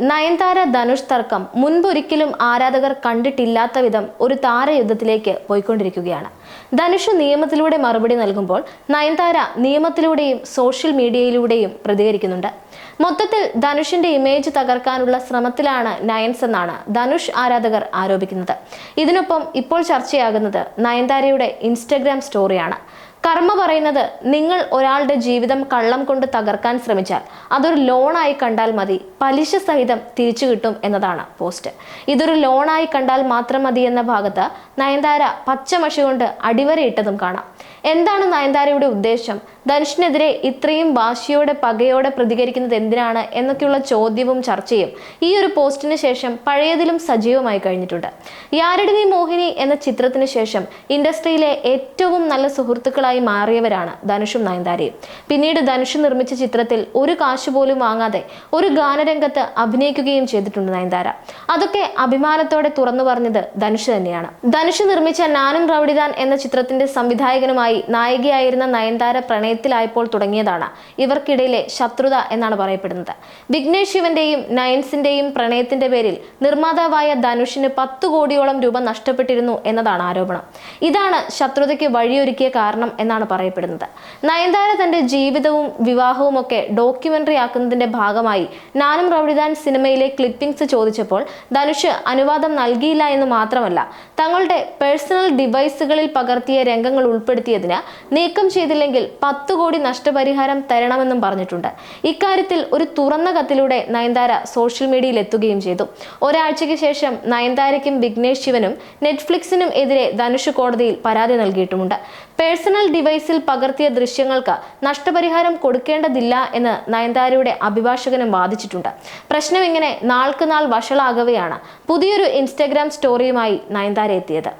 നയൻതാര ധനുഷ് തർക്കം മുൻപൊരിക്കലും ആരാധകർ കണ്ടിട്ടില്ലാത്ത വിധം ഒരു താരയുദ്ധത്തിലേക്ക് പോയിക്കൊണ്ടിരിക്കുകയാണ്. ധനുഷ് നിയമത്തിലൂടെ മറുപടി നൽകുമ്പോൾ നയൻതാര നിയമത്തിലൂടെയും സോഷ്യൽ മീഡിയയിലൂടെയും പ്രതികരിക്കുന്നുണ്ട്. മൊത്തത്തിൽ ധനുഷിന്റെ ഇമേജ് തകർക്കാനുള്ള ശ്രമത്തിലാണ് നയൻസ് എന്നാണ് ധനുഷ് ആരാധകർ ആരോപിക്കുന്നത്. ഇതിനൊപ്പം ഇപ്പോൾ ചർച്ചയാകുന്നത് നയൻതാരയുടെ ഇൻസ്റ്റഗ്രാം സ്റ്റോറിയാണ്. കർമ്മ പറയുന്നത്, നിങ്ങൾ ഒരാളുടെ ജീവിതം കള്ളം കൊണ്ട് തകർക്കാൻ ശ്രമിച്ചാൽ അതൊരു ലോണായി കണ്ടാൽ മതി, പലിശ സഹിതം തിരിച്ചു കിട്ടും എന്നതാണ് പോസ്റ്റ്. ഇതൊരു ലോണായി കണ്ടാൽ മാത്രം മതി എന്ന ഭാഗത്ത് നയൻതാര പച്ചമഷി കൊണ്ട് അടിവരയിട്ടതും കാണാം. എന്താണ് നയൻതാരയുടെ ഉദ്ദേശം? ധനുഷിനെതിരെ ഇത്രയും വാശിയോടെ പകയോടെ പ്രതികരിക്കുന്നത് എന്തിനാണ് എന്നൊക്കെയുള്ള ചോദ്യവും ചർച്ചയും ഈ ഒരു പോസ്റ്റിന് ശേഷം പഴയതിലും സജീവമായി കഴിഞ്ഞിട്ടുണ്ട്. യാരടിനി മോഹിനി എന്ന ചിത്രത്തിന് ശേഷം ഇൻഡസ്ട്രിയിലെ ഏറ്റവും നല്ല സുഹൃത്തുക്കളായി മാറിയവരാണ് ധനുഷും നയൻതാരയും. പിന്നീട് ധനുഷ് നിർമ്മിച്ച ചിത്രത്തിൽ ഒരു കാശ് പോലും വാങ്ങാതെ ഒരു ഗാനരംഗത്ത് അഭിനയിക്കുകയും ചെയ്തിട്ടുണ്ട് നയൻതാര. അതൊക്കെ അഭിമാനത്തോടെ തുറന്നു പറഞ്ഞത് ധനുഷ് തന്നെയാണ്. ധനുഷ് നിർമ്മിച്ച നാനും റൗഡിദാൻ എന്ന ചിത്രത്തിന്റെ സംവിധായകനുമായി നായികയായിരുന്ന നയൻതാര പ്രണയത്തിലായപ്പോൾ തുടങ്ങിയതാണ് ഇവർക്കിടയിലെ ശത്രുത എന്നാണ് പറയപ്പെടുന്നത്. വിഘ്നേഷ് ശിവന്റെയും നയൻസിന്റെയും പ്രണയത്തിന്റെ പേരിൽ നിർമ്മാതാവായ ധനുഷിന് 10 കോടിയോളം രൂപ നഷ്ടപ്പെട്ടിരുന്നു എന്നതാണ് ആരോപണം. ഇതാണ് ശത്രുതയ്ക്ക് വഴിയൊരുക്കിയ കാരണം എന്നാണ് പറയപ്പെടുന്നത്. നയൻതാര തന്റെ ജീവിതവും വിവാഹവും ഒക്കെ ഡോക്യുമെന്ററി ആക്കുന്നതിന്റെ ഭാഗമായി നാനും റൗഡിദാൻ സിനിമയിലെ ക്ലിപ്പിംഗ്സ് ചോദിച്ചപ്പോൾ ധനുഷ് അനുവാദം നൽകിയില്ല എന്ന് മാത്രമല്ല, തങ്ങളുടെ പേഴ്സണൽ ഡിവൈസുകളിൽ പകർത്തിയ രംഗങ്ങൾ ഉൾപ്പെടുത്തിയതിന് നീക്കം ചെയ്തില്ലെങ്കിൽ 10 കോടി നഷ്ടപരിഹാരം തരണമെന്നും പറഞ്ഞിട്ടുണ്ട്. ഇക്കാര്യത്തിൽ ഒരു തുറന്ന കത്തിലൂടെ നയൻതാര സോഷ്യൽ മീഡിയയിൽ എത്തുകയും ചെയ്തു. ഒരാഴ്ചയ്ക്ക് ശേഷം നയൻതാരയ്ക്കും വിഘ്നേഷ് ശിവനും നെറ്റ്ഫ്ലിക്സിനും എതിരെ ധനുഷ് കോടതിയിൽ പരാതി നൽകിയിട്ടുമുണ്ട്. പേഴ്സണൽ ഡിവൈസിൽ പകർത്തിയ ദൃശ്യങ്ങൾക്ക് നഷ്ടപരിഹാരം കൊടുക്കേണ്ടതില്ല എന്ന് നയൻതാരയുടെ അഭിഭാഷകനും വാദിച്ചിട്ടുണ്ട്. പ്രശ്നം ഇങ്ങനെ നാൾക്ക് നാൾ വഷളാകവെയാണ് പുതിയൊരു ഇൻസ്റ്റഗ്രാം സ്റ്റോറിയുമായി നയൻതാര എത്തിയത്.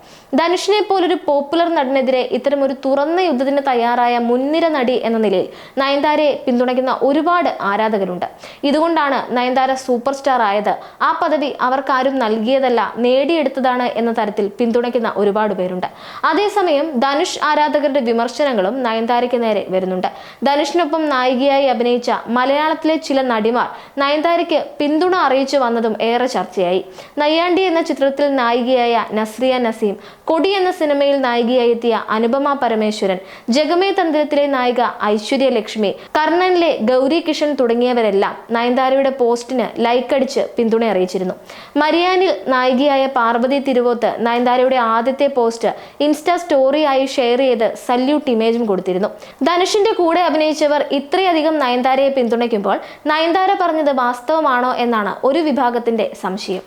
ധനുഷിനെ പോലൊരു പോപ്പുലർ നടനെതിരെ ഇത്തരമൊരു തുറന്ന യുദ്ധത്തിന് തയ്യാറായ മുൻനിര നടി എന്ന നിലയിൽ നയൻതാരയെ പിന്തുണയ്ക്കുന്ന ഒരുപാട് ആരാധകരുണ്ട്. ഇതുകൊണ്ടാണ് നയൻതാര സൂപ്പർ സ്റ്റാർ ആയത്. ആ പദവി അവർക്കാരും നൽകിയതല്ല, നേടിയെടുത്തതാണ് എന്ന തരത്തിൽ പിന്തുണയ്ക്കുന്ന ഒരുപാട് പേരുണ്ട്. അതേസമയം ധനുഷ് ആരാധകരുടെ വിമർശനങ്ങളും നയൻതാരയ്ക്ക് നേരെ വരുന്നുണ്ട്. ധനുഷിനൊപ്പം നായികയായി അഭിനയിച്ച മലയാളത്തിലെ ചില നടിമാർ നയൻതാരയ്ക്ക് പിന്തുണ അറിയിച്ചു വന്നതും ഏറെ ചർച്ചയായി. നയ്യാണ്ടി എന്ന ചിത്രത്തിൽ നായികയായ നസ്രിയ നസീം, കൊടി എന്ന സിനിമയിൽ നായികയായി എത്തിയ അനുപമ പരമേശ്വരൻ, ജഗമേ തന്ത്രത്തിലെ നായിക ഐശ്വര്യ ലക്ഷ്മി, കർണനിലെ ഗൗരി കിഷൻ തുടങ്ങിയവരെല്ലാം നയൻതാരയുടെ പോസ്റ്റിന് ലൈക്ക് അടിച്ച് പിന്തുണ അറിയിച്ചിരുന്നു. മരിയാനിൽ നായികയായ പാർവതി തിരുവോത്ത് നയൻതാരയുടെ ആദ്യത്തെ പോസ്റ്റ് ഇൻസ്റ്റാ സ്റ്റോറിയായി ഷെയർ ചെയ്ത് സല്യൂട്ട് ഇമേജും കൊടുത്തിരുന്നു. ധനുഷിന്റെ കൂടെ അഭിനയിച്ചവർ ഇത്രയധികം നയൻതാരയെ പിന്തുണയ്ക്കുമ്പോൾ നയൻതാര പറഞ്ഞത് വാസ്തവമാണോ എന്നാണ് ഒരു വിഭാഗത്തിന്റെ സംശയം.